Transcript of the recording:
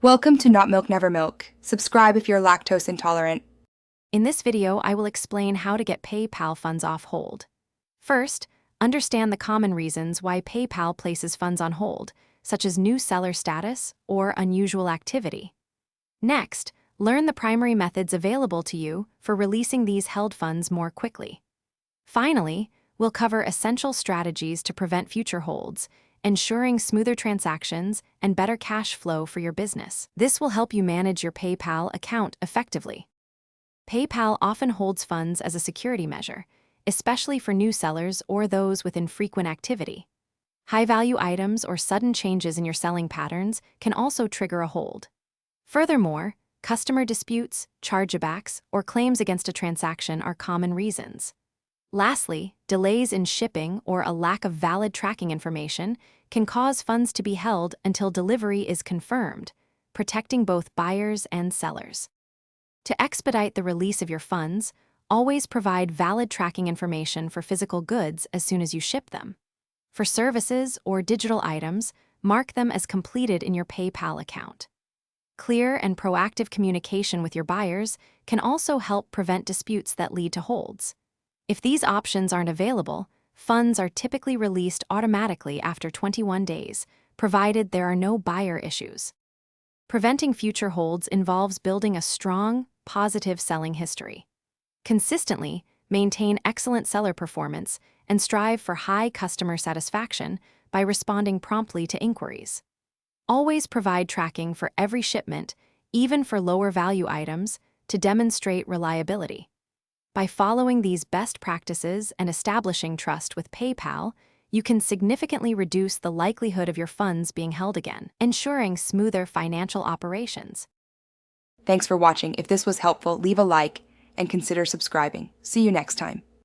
Welcome to Not Milk Never Milk. Subscribe if you're lactose intolerant. In this video, I will explain how to get PayPal funds off hold. First, understand the common reasons why PayPal places funds on hold, such as new seller status or unusual activity. Next, learn the primary methods available to you for releasing these held funds more quickly. Finally, we'll cover essential strategies to prevent future holds, ensuring smoother transactions and better cash flow for your business. This will help you manage your PayPal account effectively. PayPal often holds funds as a security measure, especially for new sellers or those with infrequent activity. High-value items or sudden changes in your selling patterns can also trigger a hold. Furthermore, customer disputes, chargebacks, or claims against a transaction are common reasons. Lastly, delays in shipping or a lack of valid tracking information can cause funds to be held until delivery is confirmed, protecting both buyers and sellers. To expedite the release of your funds, always provide valid tracking information for physical goods as soon as you ship them. For services or digital items, mark them as completed in your PayPal account. Clear and proactive communication with your buyers can also help prevent disputes that lead to holds. If these options aren't available, funds are typically released automatically after 21 days, provided there are no buyer issues. Preventing future holds involves building a strong, positive selling history. Consistently maintain excellent seller performance and strive for high customer satisfaction by responding promptly to inquiries. Always provide tracking for every shipment, even for lower value items, to demonstrate reliability. By following these best practices and establishing trust with PayPal, you can significantly reduce the likelihood of your funds being held again, ensuring smoother financial operations. Thanks for watching. If this was helpful, leave a like and consider subscribing. See you next time.